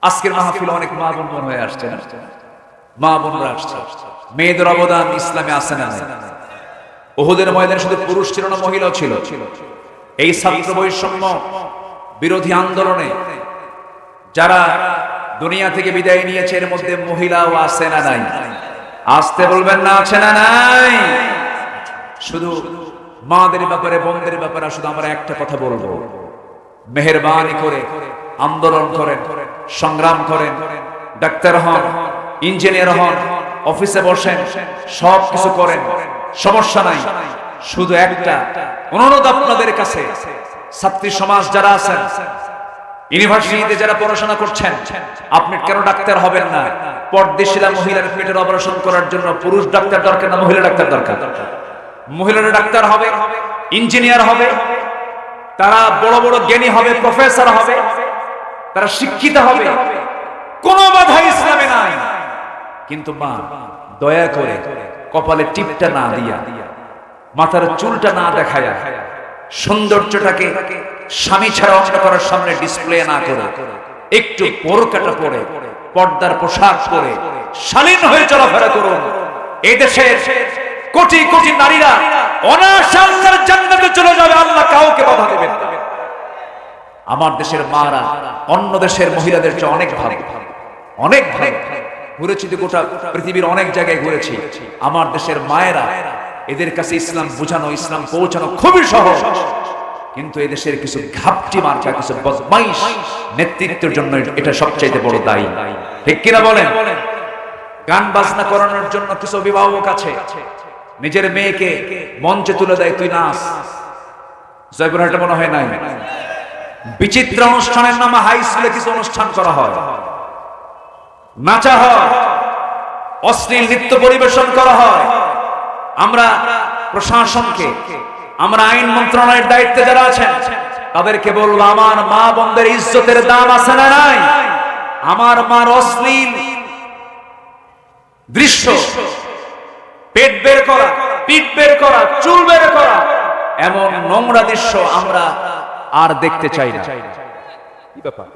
আজকের মাহফিল অনেক মা বোন হয়ে আসছে, মা বোনরা আসছে। মেয়েদের অবদান ইসলামে আছে না? উহুদের ময়দানে শুধু পুরুষ ছিল না, মহিলাও ছিল। এই ছাত্র বৈষম্য বিরোধী আন্দোলনে যারা দুনিয়া থেকে বিদায় নিয়েছে এর মধ্যে মহিলাও আছে না নাই? আসতে বলবেন না, আছে না নাই? শুধু মাদের ব্যাপারে, বোনদের ব্যাপারে শুধু আমরা একটা কথা বলবো, মেহেরবানি করে আন্দোলন করেন, সংগ্রাম করেন, ডাক্তার হন, ইঞ্জিনিয়ার হন, অফিসে বসেন, সব কিছু করেন, সমস্যা নাই। শুধু একটা অনুরোধ আপনাদের কাছে, ছাত্রী সমাজ যারা আছেন, ইউনিভার্সিটিতে যারা পড়াশোনা করছেন, আপনি কেন ডাক্তার হবেন না? পর্দাশীলা মহিলার পেটের অপারেশন করার জন্য পুরুষ ডাক্তার দরকার না মহিলা ডাক্তার দরকার? মহিলারা ডাক্তার হবে, ইঞ্জিনিয়ার হবে, তারা বড় বড় জ্ঞানী হবে, প্রফেসর হবে, তারা শিক্ষিত হবে, কোনো বাধা ইসলামে নাই। কিন্তু মা, দয়া করে কপালে টিপটা না দিয়া, মাথার চুলটা না দেখায়া, সৌন্দর্যটাকে স্বামী ছাড়া অন্য করার সামনে ডিসপ্লে না করে, একটু বোরকাটা পরে, পর্দার পোশাক পরে শালীন হয়ে চলাফেরা করুন। এই দেশের কোটি কোটি নারীরা অনায়াসে আল্লাহর জান্নাতে চলে যাবে, আল্লাহ কাউকে বাধা দেবেন না। আমার দেশের মারা অন্য দেশের মহিলাদের চেয়ে অনেক ভালো, অনেক ভালো। ঘুরেছি তো গোটা পৃথিবীর অনেক জায়গায় ঘুরেছি। আমার দেশের মায়েরা, এদের কাছে ইসলাম বোঝানো, ইসলাম পৌঁছানো খুবই সহজ। কিন্তু এদেশের কিছু ঘাপটি মার্কা, কিছু বদমাইশ নেতৃত্বের জন্য এটা সবচাইতে বড় দায়ী। ঠিক কিনা বলেন? গান বাজনা করানোর জন্য কিছু অভিভাবক আছে, নিজের মেয়েকে মঞ্চে তুলে দেয়, তুই নাচ। জয়পুরহাটে মনে হয় নাই? বিচিত্র অনুষ্ঠানের নামে হাই স্কুলে কিছু অনুষ্ঠান করা হয়, নাচা হয়, অশ্লীল নৃত্য পরিবেশন করা হয়। আমরা প্রশাসনকে, আমরা আইন মন্ত্রণালয়ের দায়িত্বে যারা আছেন তাদেরকে বলবো, আমার মা বোনদের ইজ্জতের দাম আছে না নাই? আমার মার অশ্লীল দৃশ্য, পেট বের করা, পিঠ বের করা, চুল বের করা, এমন নোংরা দৃশ্য আমরা আর দেখতে চাই না। কি ব্যাপার?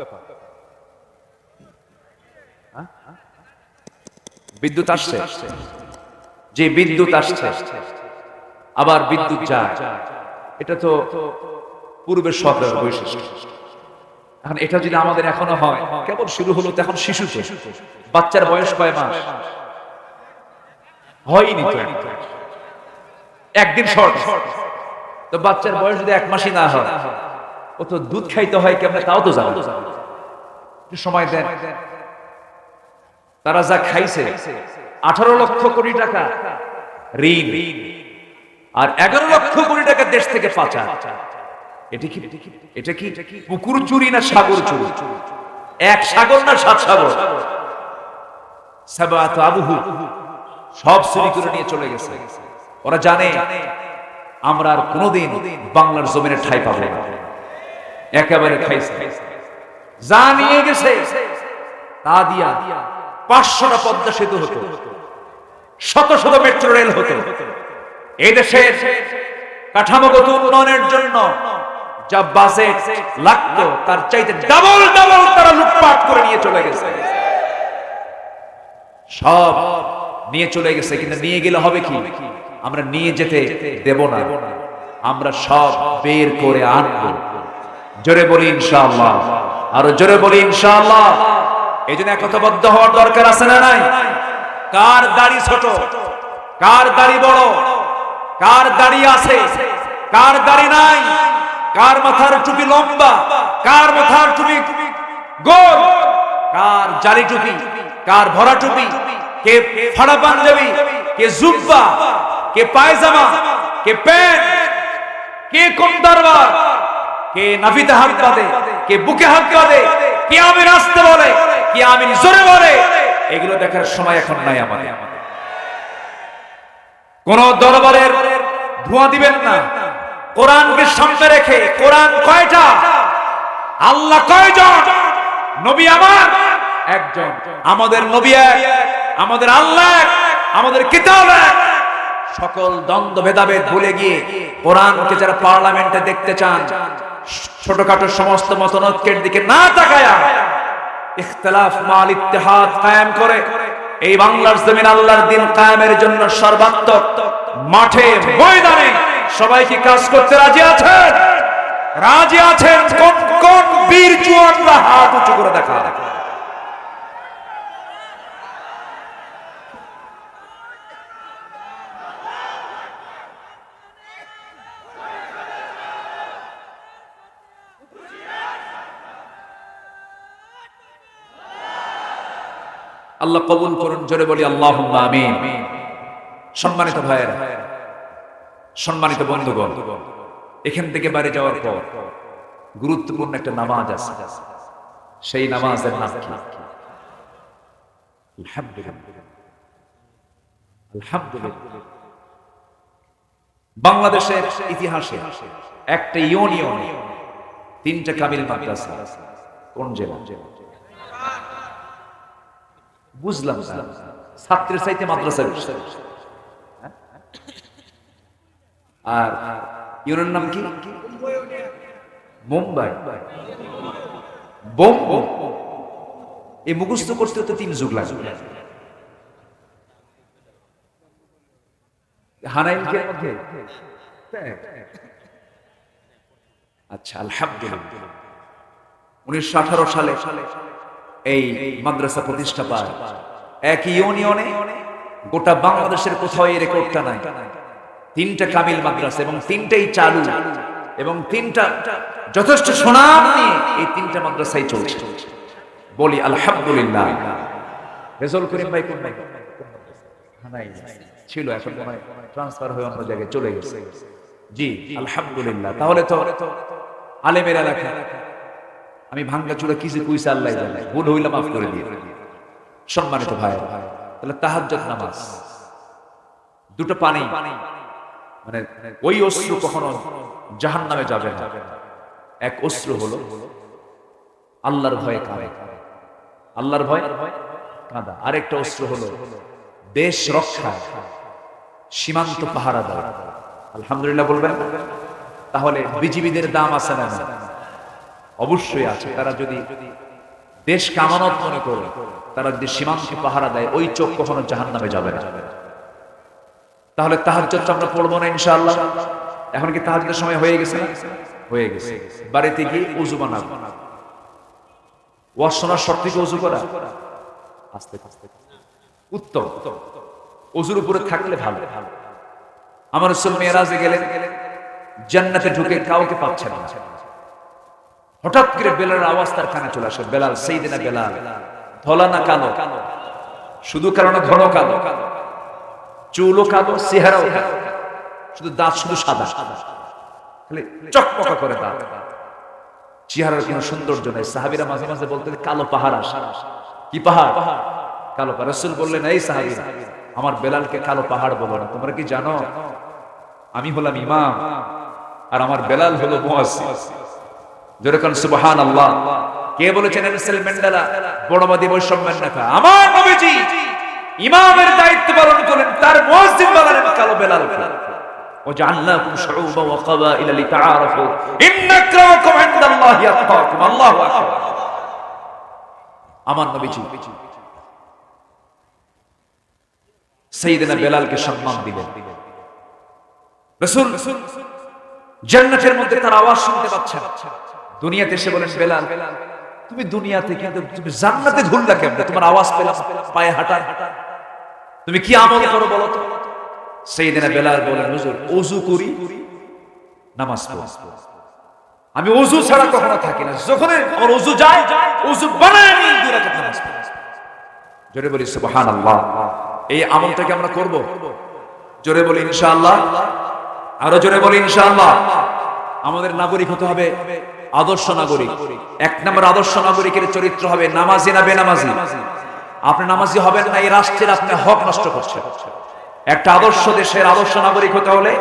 বিদ্যুৎ আসছে, যে বিদ্যুৎ আসছে আবার বিদ্যুৎ যায়, এটা তো পূর্বের সরকারের বৈশিষ্ট্য। এখন এটা যদি আমাদের এখনো হয়, কেবল শুরু হলো, এখন শিশু, বাচ্চার বয়স কয় মাস? হয়নি তো, একদিন শর্ট। তো বাচ্চার বয়স যদি 1 মাসই না হয়, ও তো দুধ খাইতে হয় কেমনে তাও তো জানো। সময় দেন। তারা যা খাইছে, 18 লক্ষ কোটি টাকা ঋণ, আর 11 লক্ষ কোটি টাকা দেশ থেকে পাচার। এটা কি পুকুর চুরি না সাগর চুরি? এক সাগর না 7 সাগর? সাবাত আবুহু সব চুরি করে নিয়ে চলে গেছে। ওরা জানে আমরা আর কোনোদিন বাংলার জমিনে ঠাঁই পাবো না। একেবারে খাইছে, যা নিয়ে গেছে তা দিয়া 500টা পদ্মা সেতু হতো, শত শত মেট্রো রেল হতো। এই দেশের কাঠামোগত উন্নয়নের জন্য যা বাজেট লাগতো তার চাইতে ডাবল ডাবল তারা লুটপাট করে নিয়ে চলে গেছে। সব নিয়ে চলে গেছে, কিন্তু নিয়ে গেলে হবে কি? আমরা নিয়ে যেতে দেব না, আমরা সব বের করে আনবো। জোরে বলি ইনশাআল্লাহ, আরো জোরে বলি ইনশাআল্লাহ। এই জন্য একতাবদ্ধ হওয়ার দরকার আছে না নাই? কার দাড়ি ছোট, কার দাড়ি বড়, কার দাড়ি আছে, কার দাড়ি নাই, কার মাথার টুপি লম্বা, কার মাথার টুপি গোল, কার জালি টুপি, কার ভরা টুপি, কে ফাড়া পাঞ্জাবি, কে জুব্বা, কে পায়জামা, কে প্যান্ট, কে কোন দরবার, কে নাভিতে হাত বাঁধে, কে বুকে হাত বাঁধে, কে আমিন আসতে বলে, কে আমিন জোরে বলে, এগুলো দেখার সময় এখন নাই আমাদের। কোন দরবারের ধোঁয়া দিবেন না। কোরআনকে সামনে রেখে, কোরআন কয়টা, আল্লাহ কয়জন, নবী আমার একজন, আমাদের নবী এক, আমাদের আল্লাহ এক, আমাদের কিতাব এক। সকল দ্বন্দ্ব ভেদাভেদ ভুলে গিয়ে কোরআনকে যারা পার্লামেন্টে দেখতে চান, ছোটখাটো সমস্ত মতনৈক্যের দিকে না তাকায়া ইখতিলাফ মাল ইত্তেহাদ কায়েম করে এই বাংলার জমিন আল্লাহর দ্বীন কায়েমের জন্য সর্বাত্মক মাঠে ময়দানে সবাই কি কাজ করতে রাজি আছেন? রাজি আছেন? কোন কোন বীর জওয়ানরা হাত উঁচু করে দেখা। আল্লাহ কবুল করুন, জোরে বলি আল্লাহুম্মা আমিন। সম্মানিত ভাইয়েরা, সম্মানিত বন্ধুগণ, এখান থেকে বাড়ি যাওয়ার পর গুরুত্বপূর্ণ একটা নামাজ আছে। সেই নামাজের নাম কি? আলহামদুলিল্লাহ। আলহামদুলিল্লাহ। বাংলাদেশের ইতিহাসে একটা ইউনিয়নে 3টা কামিল মাদ্রাসা। কোন জেলা? বুঝলাম না, ছাত্রের চাইতে মাদ্রাসা বেশি। আর ইউনিয়নের নাম কি? মুম্বাই। বোম্ব। এই মুখস্থ করতে তো 3 যুগ লাগে। হানাইনকের মধ্যে আচ্ছা, আলহামদুলিল্লাহ। 1918 সালে এই মাদ্রাসা প্রতিষ্ঠা পায়। এক ইউনিয়নে, গোটা বাংলাদেশের কোথাও এই রেকর্ডটা নাই। 3টা কামিল মাদ্রাসা এবং 3টাই চালু এবং 3টা যথেষ্ট সুনাম নিয়ে এই 3টা মাদ্রাসাই চলছে। বলি আলহামদুলিল্লাহ। রেজাউল করিম ভাই কোন ভাই? ছিল, এখন মনে হয় ট্রান্সফার হয়ে অন্য জায়গায় চলে গেছে। জি আলহামদুলিল্লাহ। তাহলে তো আলেমের এলাকা। আমি ভাঙ্গা চুরা কিছু কইছে আল্লাহ জানে, ভুল হইলে মাফ করে দিয়ে। সম্মানিত ভাই, তাহলে তাহাজ্জুদ নামাজ, 2টা পানি, মানে ওই অশ্রু কখনো জাহান্নামে যাবে না। এক অশ্রু হলো আল্লাহর ভয়ে কাঁদা, আল্লাহর ভয় কাঁদা। আরেকটা অশ্রু হলো দেশ রক্ষা, সীমান্ত পাহারা দেয়। আলহামদুলিল্লাহ বলবেন। তাহলে বিজিবিদের দাম আছে না? অবশ্যই আছে। তারা যদি দেশকে আমানত মনে করে, তারা যদি সীমান্ত পাহারা দেয়, ওই চোখ কখনো জাহান্নামে যাবে না। তাহলে তাহাজ্জুদ আমরা পড়বো না ইনশাআল্লাহ? এখন কি তাহাজ্জুদের সময় হয়ে গেছে? হয়ে গেছে। বাড়িতে গিয়ে ওযু বানাবো। ওয়াজ শোনার শর্তে কি ওযু করা? আস্তে আস্তে উত্তম। ওযুর উপরে থাকলে ভালো। আমার রাসূল মেরাজে গেলেন, জান্নাতে ঢুকে কাউকে পাচ্ছেন না। হঠাৎ করে বেলালের আওয়াজ তার কানে চলে আসে। বেলাল, সাইয়েদনা বেলাল, ধলা না কালো? শুধু কারণে ঘন কালো, চুলও কালো, চেহারাও কালো, শুধু দাঁত শুধু সাদা, খালি চকমকা করে দাঁত, চেহারার কোনো সৌন্দর্য নেই। সাহাবীরা মাঝে মাঝে বলতেন কালো পাহাড় আসে। কি পাহাড়? কালো পাহাড়। রাসূল বললেন, এই সাহাবীরা, আমার বেলালকে কালো পাহাড় বলো না। তোমরা কি জানো আমি হলাম ইমাম আর আমার বেলাল হলো মুয়াজ্জিন? যেরকম সুবহানাল্লাহ। কে বলেছেন? নেলসন ম্যান্ডেলা বড়বাদী বৈষম্যের নেতা। আমার নবীজি ইমামের দায়িত্ব পালন করেন, তার মুয়াজ্জিন বানালেন কালো বেলালকে। ওয়াজআলনাকুম শুউবা ওয়া ক্বাবাইলা লিতাআরাফু ইন্না আকরামাকুম ইনদাল্লাহি আতকাকুম। আল্লাহু আকবার। আমার নবীজি সাইয়েদনা বেলালকে সম্মান দিলেন। রাসূল জান্নাতের মধ্যে তার আওয়াজ শুনতে পাচ্ছেন। দুনিয়াতে এসে বলেন, বেলাল তুমি দুনিয়াতে কিন্তু তুমি জান্নাতে ঘুরলা কেমনে? তোমার আওয়াজ পেলাম পায়ে হাঁটার, তুমি কি আমল করো বলো তো? সাইয়েদনা বেলাল বলেন, হুজুর ওযু করি, নামাজ পড়ি। আমি ওযু ছাড়া কখনো থাকি না। যখন আমার ওযু যায়, ওযু বানায় নিয়ে 2 রাকাত নামাজ পড়ি। জোরে বলি সুবহানাল্লাহ। এই আমলটাকে আমরা করব। জোরে বলি ইনশাআল্লাহ। আরো জোরে বলি ইনশাআল্লাহ। আমাদের নাগরিক হতে হবে আদর্শ নাগরিক। 1 নম্বর আদর্শ নাগরিকের চরিত্র হবে নামাজি না বেনামাজি। আপনি নামাজি হবেন না, এই রাষ্ট্রের আপনি হক নষ্ট করছেন। একটা আদর্শ দেশের আদর্শ নাগরিক হতে হলে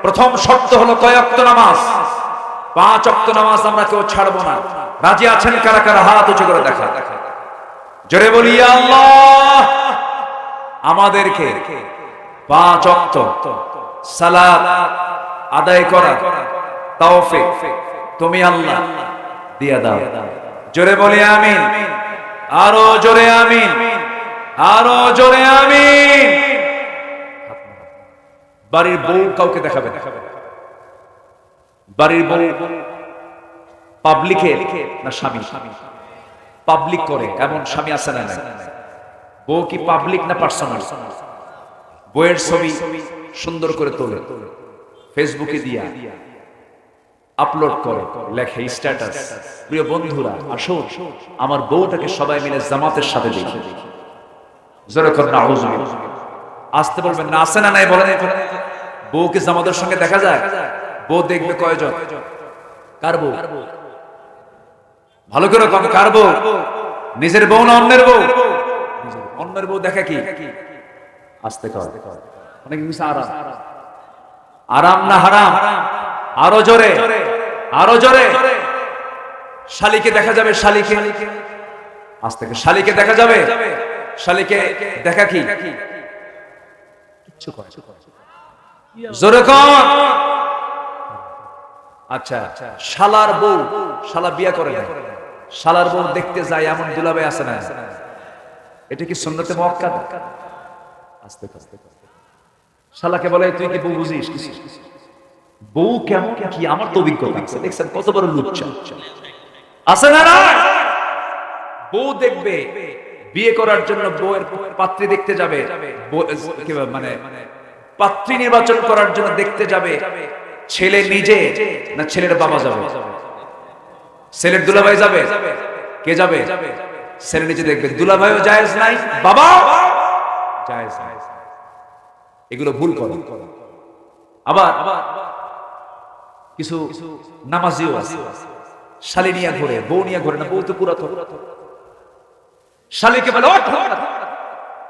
প্রথম শর্ত হলো কয় ওয়াক্ত নামাজ? 5 ওয়াক্ত নামাজ আমরা কেউ ছাড়বো না। রাজি আছেন কারা কারা? হাত উঁচু করে দেখা। জোরে বলি ইয়া আল্লাহ। আমাদেরকে 5 ওয়াক্ত সালাত আদায় করা তৌফিক তুমি আল্লাহ দিয়া দাও। জোরে বলি আমিন। আরো জোরে আমিন, আরো জোরে আমিন। বাড়ির বউ কাউকে দেখাবে না, বাড়ির বউ পাবলিকে না স্বামী পাবলিক করে এমন স্বামী আছে না? বউ কি পাবলিক না পার্সোনাল? বউয়ের ছবি সুন্দর করে তোলে, ফেসবুকে দিয়া আপলোড করে, লেখে স্ট্যাটাস, প্রিয় বন্ধুরা আসো আমার বউটাকে সবাই মিলে জামাতের সাথে দেখি। জোরে করে নাউজুবিল্লাহ। আসতে বলবেন না, আছে না নাই বলেন? বউকে জামাতের সঙ্গে দেখা যায়? বউ দেখবে কয়জন? কার বউ? ভালো করে কম, কার বউ? নিজের বউ না অন্যের বউ? অন্যের বউ দেখা কি? আসতে কর, অনেক কিছু আরাম। আরাম না হারাম? আরো জোরে, আরো জোরে। শালিকে দেখা যাবে, শালিকে আজ থেকে শালিকে দেখা যাবে। শালিকে দেখা কি? কিচ্ছু করে জোরে কর। আচ্ছা, শালার বউ, শালা বিয়া করে না, শালার বউ দেখতে যায় এমন দুলাভাই আছে না? এটা কি সুন্নতে মুআক্কাদ? আস্তে আস্তে শালাকে বলে তুই কি বউ বুঝিস? বউ কেমন কি আমার তো অভিজ্ঞতা আছে, দেখছেন কত বড় লুচ্চা আছে না? বউ দেখবে, বিয়ে করার জন্য বউয়ের পাত্রী দেখতে যাবে, মানে পাত্রী নির্বাচন করার জন্য দেখতে যাবে। ছেলে নিজে না ছেলের বাবা যাবে? ছেলের দুলাভাই যাবে? কে যাবে? ছেলে নিজে দেখবে। দুলাভাইও জায়েজ নাই, বাবা জায়েজ নাই। এগুলো ভুল করে। আবার কিছু নামাজিও আছে, শালি নিয়ে ঘুরে, বউ নিয়ে ঘুরে না। বউ তো পুরাতন, শালিকে বলে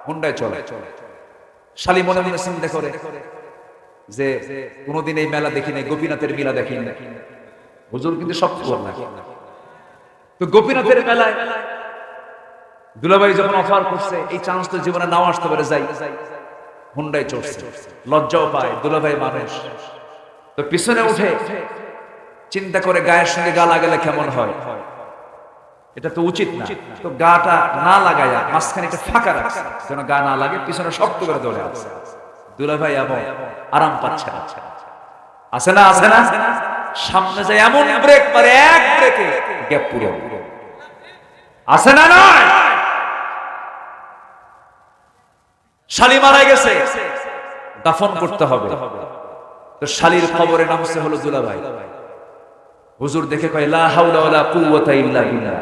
হুন্ডায় চলে। শালি মনে মনে চিন্তা করে যে কোনদিন এই মেলা দেখি নাই, গোপীনাথের মেলা দেখি নাই। হুজুর কিন্তু সব খবর না। তো গোপীনাথের মেলায় দুলাভাই যখন অফার করছে, এই চান্স তো জীবনে নাও আসতে পারে, যাই হুন্ডায় চড়ছে, লজ্জাও পায়, দুলাভাই মানুষ। তো পিছনে উঠে চিন্তা করে গায়ের সঙ্গে গা লাগালে কেমন হয়, এটা তো উচিত না। তো গাটা না লাগায়া মাঝখানে একটা ফাঁকা রাখছে যেন গা না লাগে, পিছনে শক্ত করে ধরে আছে। দুলাভাই এমন আরাম পাচ্ছে না, আছে না? আছে না? সামনে যায় এমন ব্রেক মারে, এক ব্রেকে গ্যাপ পুরো, আছে না? নয়, শালি মারা গেছে, দাফন করতে হবে। তো শালির খবরে নামছে হলো দুলাভাই। হুজুর দেখে কয় লা হাওলা ওয়ালা কুওয়াতা ইল্লা বিল্লাহ।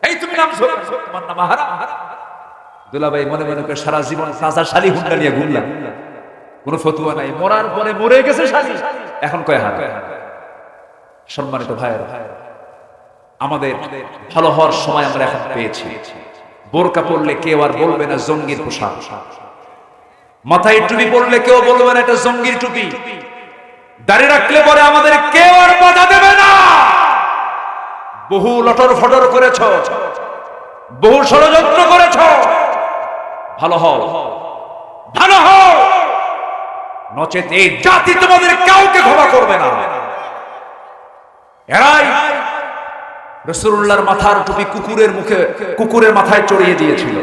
এই তুমি নামছো, তোমার নাম হারাম। দুলাভাই মনে মনে করে সারা জীবন সাজা শালি হুন্ডা নিয়ে ঘুরলাম, কোনো ফতোয়া নাই। মরার পরে মরে গেছে শালি, এখন কয় হারাম। সম্মানিত ভাইয়েরা, আমাদের ভালো হওয়ার সময় আমরা এখন পেয়েছি। বোরকা পরলে কেউ আর বলবে না জঙ্গির পোশাক, মাথায় টুপি পরলে কেউ বলবে না এটা জঙ্গির টুপি, দাড়ি রাখলে পরে আমাদের কেউ আর বাধা দেবে না। বহু লটর ফটর করেছ, বহু ষড়যন্ত্র করেছ, ভালো হও, ভালো হও, নচেত এই জাতি তোমাদের কাউকে ক্ষমা করবে না। এরাই রাসূলুল্লাহর মাথার টুপি কুকুরের মাথায় চড়িয়ে দিয়েছিল।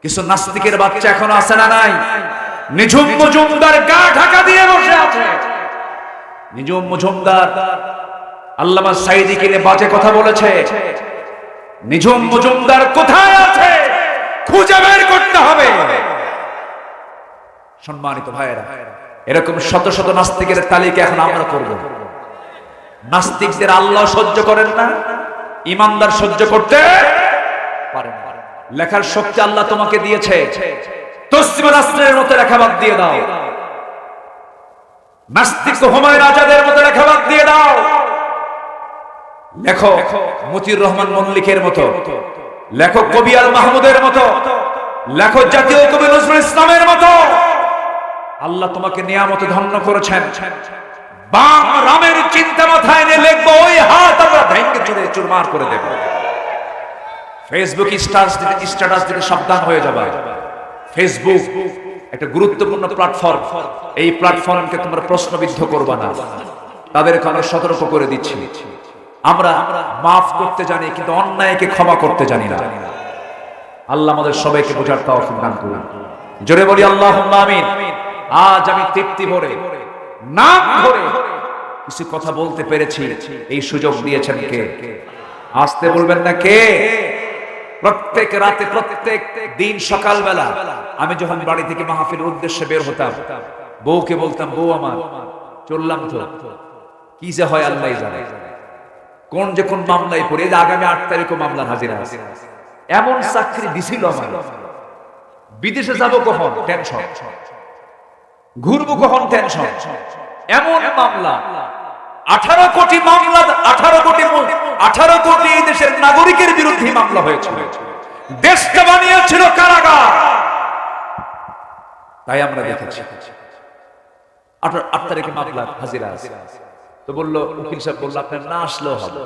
কিছু নাস্তিকের বাচ্চা এখনো আছে না নাই? নিঝুম মজুমদার গা ঢাকা দিয়ে বসে আছে। নিঝুম মজুমদার আল্লামা সাঈদীকে নিয়ে বাজে কথা বলেছে। নিঝুম মজুমদার কোথায় আছে খুঁজে বের করতে হবে। সম্মানিত ভাইয়েরা, এরকম শত শত নাস্তিকের তালিকা এখন আমরা করব। নাস্তিকদের আল্লাহ সহ্য করেন না, ইমানদার সহ্য করতে পারেন না। লেখার শক্তি আল্লাহ তোমাকে দিয়েছে, তসলিমা নাসরিনের মতো লেখা বাদ দিয়ে দাও। নাস্তিক হুমায়ুন আজাদের মতো লেখা বাদ দিয়ে দাও। লেখো মতিউর রহমান মল্লিকের মতো, লেখো কবি আল মাহমুদের মতো, লেখো জাতীয় কবি নজরুল ইসলামের মতো। আল্লাহ তোমাকে নিয়ামতে ধন্য করেছেন। বাম রামের চিন্তা মাথায় নিয়ে লিখবো, ওই হাত আমরা ভেঙে চুরে চুরমার করে দেব। ফেসবুক স্ট্যাটাস দিতে সাবধান হয়ে যাবে। ফেসবুক একটা গুরুত্বপূর্ণ প্ল্যাটফর্ম, এই প্ল্যাটফর্মকে তোমরা প্রশ্নবিদ্ধ করবা না, তাদেরকে আমরা সতর্ক করে দিচ্ছি। আমরা মাফ করতে জানি কিন্তু অন্যায়কে ক্ষমা করতে জানি না। আল্লাহ আমাদের সবাইকে বোঝার তৌফিক দান করুন। জোরে বলি আল্লাহুম্মা আমিন। আজ আমি তৃপ্তি ভরে নাক ধরে কিছু কথা বলতে পেরেছি, এই সুযোগ দিয়েছেন কে? আসতে বলবেন না কে? প্রত্যেক রাতে প্রত্যেক দিন সকালবেলা আমি যখন বাড়ি থেকে মাহফিলের উদ্দেশ্যে বের হতাম, বউকে বলতাম, বউ আমার চললাম তো, কি যে হয় আল্লাহ জানে, কোন যে কোন মামলায় পড়ে, আগামী 8 তারিখও মামলার হাজিরা আছে। এমন চাকরি দিছিল আমার, বিদেশে যাব কখন টেনশন, ঘুরবো কখন টেনশন, এমন মামলা 18 কোটি মামলা, 18 কোটি এই দেশের নাগরিকের বিরুদ্ধে মামলা হয়েছিল। দেশটা বানিয়েছিল কারাগার। তাই আমরা দেখেছি 8 তারিখে মামলা হাজিরা আছে। তো বলল, উকিল সাহেব বলল, আপনার না আসলেও হবে।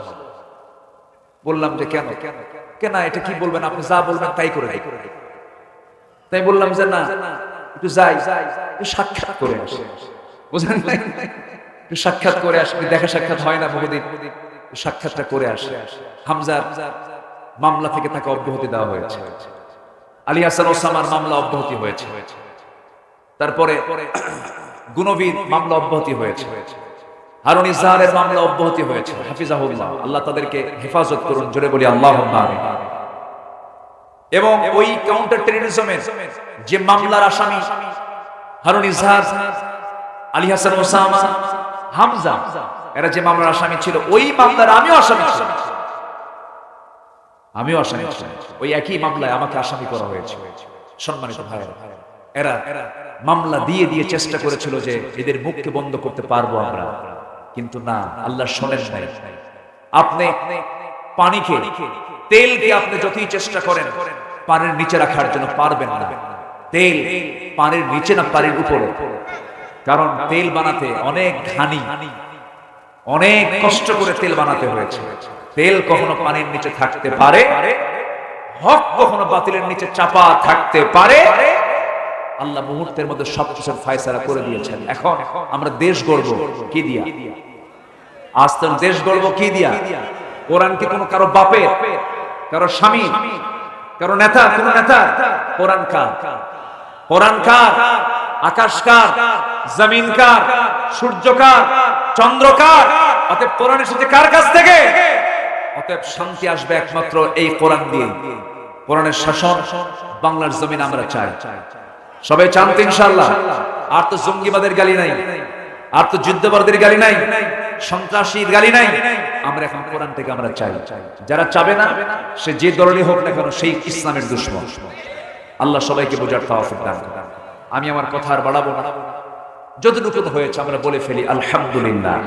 বললাম যে কেন? কেন এটা কি বলবেন, আপনি যা বলবেন তাই করে দেই। তাই বললাম যে না, একটু যাই, একটু সাক্ষাৎ করে আসি। বুঝলেন, একটু সাক্ষাৎ করে আসি। দেখা সাক্ষাৎ হয় না বহুদিন, সাক্ষাৎটা করে আসে। হামজার মামলা থেকে তাকে অব্যাহতি দেওয়া হয়েছে, আলী হাসান ওসামার মামলা অব্যাহতি হয়েছে, তারপরে গুনবীর মামলা অব্যাহতি হয়েছে, হারুন ইজাহারের মামলা অব্যাহতি হয়েছে। হাফিজাহুল্লাহ, আল্লাহ তাদেরকে হেফাজত করুন। জোরে বলি আল্লাহুম্মা আমিন। এবং ওই কাউন্টার টেররিজমের যে মামলার আসামি হারুন ইজাহার, আলী হাসান ওসামা, হামজা, এরা যে মামলার আসামি ছিল, ওই মামলার আমিও আসামি ছিলাম। ওই একই মামলায় আমাকে আসামি করা হয়েছে। সম্মানিত ভাইরা, এরা মামলা দিয়ে দিয়ে চেষ্টা করেছিল যে এদের মুখকে বন্ধ করতে পারবো আমরা, কিন্তু না, আল্লাহ শোনেন নাই। আপনি পানিকে, তেলকে আপনি যতই চেষ্টা করেন পানির নিচে রাখার জন্য পারবেন না। তেল পানির নিচে না, পানির উপরে। কারণ তেল বানাতে অনেক ঘানি, অনেক কষ্ট করে তেল বানাতে হয়েছে। তেল কখনো পানির নিচে থাকতে পারে, হক কখনো বাতিলের নিচে চাপা থাকতে পারে। আল্লাহ মুহূর্তের মধ্যে সবকিছুর ফয়সালা করে দিয়েছেন। এখন আমরা দেশ গড়ব কি দিয়া? আজ তো দেশ গড়ব কি দিয়া? কোরআন কি কোনো কারো বাপের, কারো স্বামী, কারো নেতা, কোন নেতা? কোরআন কার? কোরআন কার? আকাশ কার? জমিন কার? সূর্য কার? চন্দ্র কার? অতএব কোরআন এসেছে কার কাছ থেকে? অতএব শান্তি আসবে একমাত্র এই কোরআন দিয়ে। কোরআনের শাসন বাংলার জমিন আমরা চাই। সবাই চান তো ইনশাআল্লাহ? আর তো জঙ্গিবাদের গালি নাই, আর তো যুদ্ধবাদের গালি নাই, সন্ত্রাসীর গালি নাই। আমরা এখন কোরআন থেকে আমরা চাই। যারা চাবে না, সে যে দলেরই হোক না কেন, সেই ইসলামের দুশমন। আল্লাহ সবাইকে বোঝার তৌফিক দান করুন। আমি আমার কথা আর বাড়াবো না, যতটুকু হয়েছে আমরা বলে ফেলি আলহামদুলিল্লাহ।